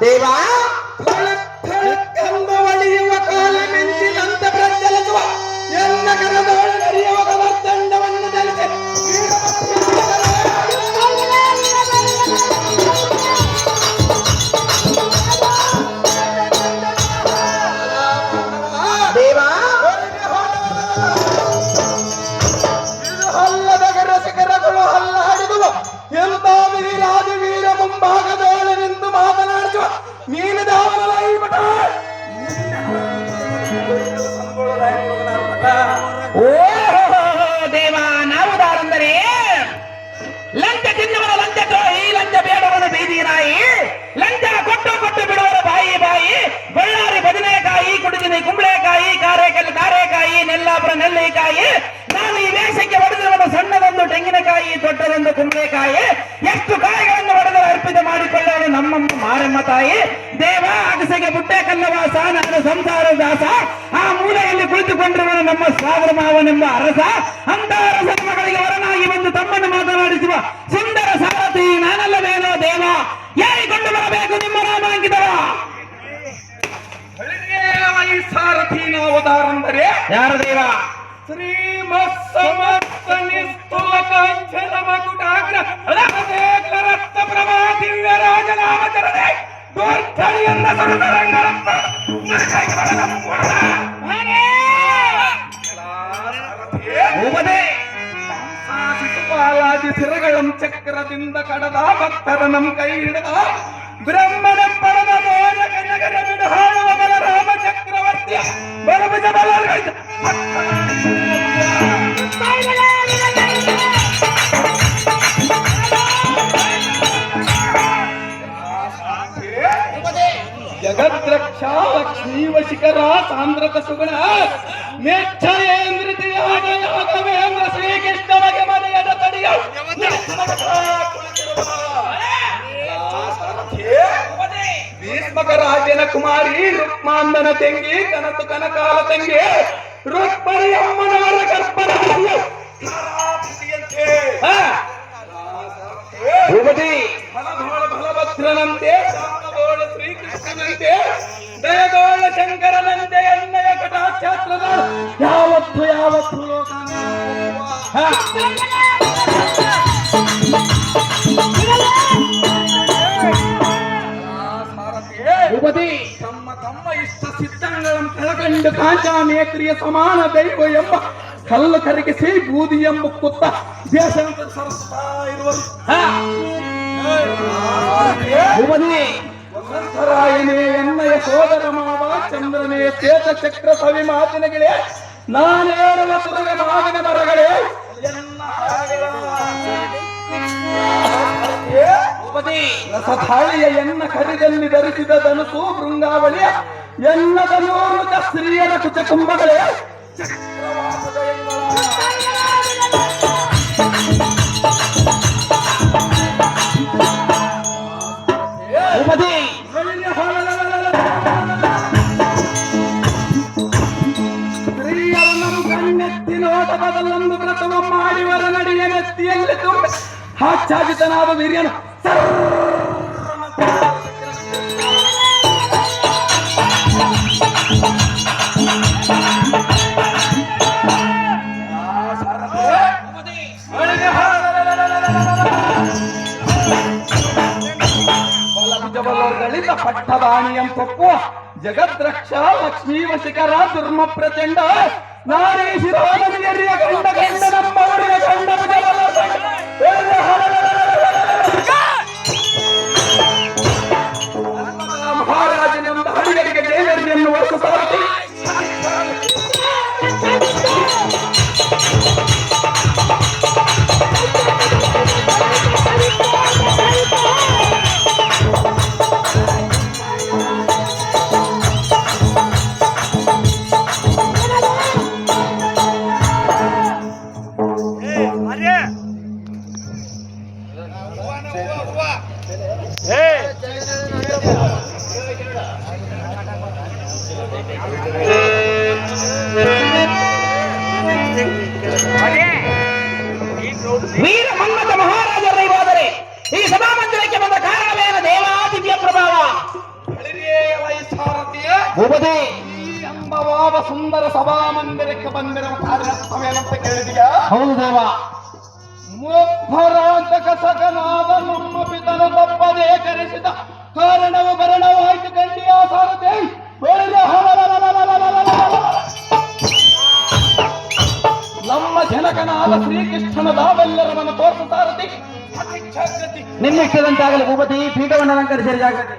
ದೇವಾ ಕಂಬ ಒಡೆಯುವ ಕಾಲ ಮಿಂಚಿನಂತ ಪ್ರಜ್ವಲಿಸುವ ಎಲ್ಲ ಕರದೋಳು ನಡೆಯುವ ಕವರ್ತಂಡವನ್ನು ಧರಿಸಿ ದೇವಾ ಇದು ಹಲ್ಲದ ರಸಿಕರಗಳು ಹಲ್ಲ ಹಡಿದುವ ಎಂತ ವೀರಾದಿ ವೀರ ಮುಂಭಾಗದೋಳು ನಿಂತು ಮಾತನಾಡಿಸುವ ನೀನು ದಾವನಲ್ಲ ಈ ಮಠ ಓ ದೇವ ನಾವು ದಾರಂದರೆ ಲಂಚ ತಿನ್ನುವರ ಲಂಚ ದ್ರೋಹಿ ಲಂಚ ಬೇಡವರ ಬೀದಿ ನಾಯಿ ಲಂಚ ಕೊಟ್ಟು ಕೊಟ್ಟು ಬಿಡುವರ ಬಾಯಿ ಬಾಯಿ ಬಳ್ಳಾರಿ ಬದನೆಕಾಯಿ ಕುಡಿದಿನಿ ಕುಂಬಳೆಕಾಯಿ ಕಾರೇಕಲ್ಲಿ ಕಾರೇಕಾಯಿ ನೆಲ್ಲಾಪುರ ನೆಲ್ಲಿಕಾಯಿ ನಾನು ಈ ವೇಷಕ್ಕೆ ಹೊಡೆದಿರುವುದು ಸಣ್ಣದೊಂದು ತೆಂಗಿನಕಾಯಿ ದೊಡ್ಡದೊಂದು ಕುಂಬಳೆಕಾಯಿ ಎಷ್ಟು ಕಾಯಿಗಳನ್ನು ಹೊಡೆದರೆ ಅರ್ಪಿತ ಮಾಡಿಕೊಳ್ಳಲು ನಮ್ಮಮ್ಮ ಮಾರಮ್ಮ ತಾಯಿ ದೇವ ಅಗಸೆಗೆ ಬುಟ್ಟೆ ಕಲ್ಲವಾಸ ನಾನು ಸಂಸಾರ ದಾಸ ಆ ಮೂಲೆಯಲ್ಲಿ ಕುಳಿತುಕೊಂಡಿರುವ ನಮ್ಮ ಸಾಗರ ಮಾವನೆಂಬ ಅರಸ ಅಂತ ಅರಸನ ಮಗಳಿಗೆ ವರನಾಗಿ ಬಂದು ತಮ್ಮನ್ನು ಮಾತನಾಡಿಸುವ ಸುಂದರ ಸಾರಥಿ ನಾನಲ್ಲವೇನೋ ದೇವ ಯಾರಿಕೊಂಡು ಬರಬೇಕು ನಿಮ್ಮ ನಾಮಾಂಕಿತವ ಈ ಸಾರಥಿ ನಾವು ದಾರಂದರೆ ಯಾರ ದೇವ ಶ್ರೀಮತ್ ಸಮರ್ಥ ನಿಸ್ತುಲ ಕಾಂಚನ ಮಕುಟಾಗ್ರ ರಕ್ತ ಪ್ರಭಾ ದಿವ್ಯ ರಾಜನಾಮಚರಣೆ ದೋರ್ಥಳಿಯನ್ನ ಸುರತರಂಗಳಪ್ಪ ಶಿಶುಪಾಲಾದಿ ಸಿರಗಳಂ ಚಕ್ರದಿಂದ ಕಡದ ಭಕ್ತರ ನಮ್ ಕೈ ಹಿಡದ ಬ್ರಹ್ಮನ ಪಡದ ಮೋರ ಕನಗರ ಬಿಡು ಹಾಳುವ ಬಲರಾಮ ಚಕ್ರವರ್ತಿಯ ಬಲಭುಜ ಬಲರ್ಗೈದ ಜಗದ್ರಕ್ಷಾ ಲಕ್ಷ್ಮೀವ ಶಿಖರ ಸಾಂದ್ರತ ಸುಗುಣ ಮೇಚ್ಛಯೇಂದ್ರಿತಿಯಾದ ಯಾಗವೇಂದ್ರ ಶ್ರೀಕೃಷ್ಣನಿಗೆ ಮನೆಯದ ತಡಿಯ ಭೀಷ್ಮಕ ರಾಜನ ಕುಮಾರಿ ರುಕ್ಮಾಂದನ ತೆಂಗಿ ಕನತು ಕನಕಾಲ ತಂಗಿ ರುಕ್ಮಣಿ ಅಮ್ಮನವರ ಗರ್ಭದ ಫಲಧೋಳ ಫಲಭದ್ರನಂತೆ ಶಾಂತಧೋಳ ಶ್ರೀಕೃಷ್ಣನಂತೆ ದಯದೋಳ ಶಂಕರನಂತೆ ಎಣ್ಣೆಯ ಕಟಾಕ್ಷಾತ್ರದ ಯಾವತ್ತು ಯಾವತ್ತು ತಮ್ಮ ತಮ್ಮ ಇಷ್ಟ ಸಿದ್ಧಗಳನ್ನು ಕೆಳಗಂಡು ಕಾಂಚಾನೇತ್ರಿಯ ಸಮಾನ ದೈವ ಎಂಬ ಕಲ್ಲು ಕರಗಿಸಿ ಬೂದಿ ಎಂಬ ಕುತ್ತ ದೇಶಾಂತರ ಸರಸ್ತಾ ಇರುವರು ವಸಂತರಾಯನೇ ಎನ್ನಯ ಸೋದರ ಮಾವ ಚಂದ್ರನೇ ಚೇತ ಚಕ್ರ ಸವಿ ಮಾತಿನಗಳೇ ನಾನೇರುವ ಸುರಗ ಮಾವಿನ ಮರಗಳೇ ರಸಥಾಳಿಯ ಎನ್ನ ಕರಿದಲ್ಲಿ ಧರಿಸಿದ ಧನುಸು ಬೃಂಗಾವಳಿಯ ಎನ್ನದ ನೂರುತ ಸ್ತ್ರೀಯರ ಕುಚ ಕುಂಭಗಳೇ ಸ್ತ್ರೀಯರನ್ನು ಕಣ್ಣೆತ್ತಿ ನೋಟದಲ್ಲೊಂದು ವ್ರತವ ಮಾಡಿವರ ನಡಿಯ ನೆತ್ತಿಯಲ್ಲಿ ತುಂಬ ಹಾಚ್ಚಾಗಿತನಾದ ವೀರ್ಯನು ಪಟ್ಟದಾಣಿಯಂ ಪಪ್ಪು ಜಗದ್ರಕ್ಷ ಲಕ್ಷ್ಮೀವ ಶಿಖರ ದುರ್ಮ ಪ್ರಚಂಡ ನಾರೀ ಶಿರೋಮಣಿಯರಿಯ ಕಂಡ ಕಂಡ ನಮ್ಮವರಿಯ ಕಂಡ ಮಹಾರಾಜನೆಂಬ ಹರಿಯರಿಗೆ ದೇವರಿಯನ್ನು ಹೊರತು ಸಾರಥಿ ವೀರ ಮನ್ಮಥ ಮಹಾರಾಜರ ಈ ಸಭಾಮಂದಿರಕ್ಕೆ ಬಂದ ಕಾರಣವೇನು ದೇವಾ ದಿವ್ಯ ಪ್ರಭಾವ ಭೂಪತಿ ಈ ಅಂಬವಾದ ಸುಂದರ ಸಭಾ ಮಂದಿರಕ್ಕೆ ಬಂದಿರುವ ಕಾರ್ಯರ್ಥವೇನಂತ ಕೇಳಿದೀಯಾ? ಹೌದು ದೇವ. ಮುಖರಾಂತಕ ಸಕನಾದ ನಮ್ಮ ಪಿತನ ತಪ್ಪದೇ ಕರೆಸಿದ ಕಾರಣವು ಭರಣವಾಯ್ತು ಕಂಡಿಯ ಸಾರಥಿ ನಮ್ಮ ಜನಕನಾದ ಶ್ರೀಕೃಷ್ಣನ ದಾವೆಲ್ಲರವನ್ನು ತೋರಿಸ ಸಾರಥಿ ಅತಿ ಜಾಗೃತಿ. ನಿಮ್ಮಿಷ್ಟದಂತಾಗಲಿ ಭೂಪತಿ. ಪೀಠವನ್ನು ಅಲಂಕರಿಸಿದ ಜಾಗೃತಿ.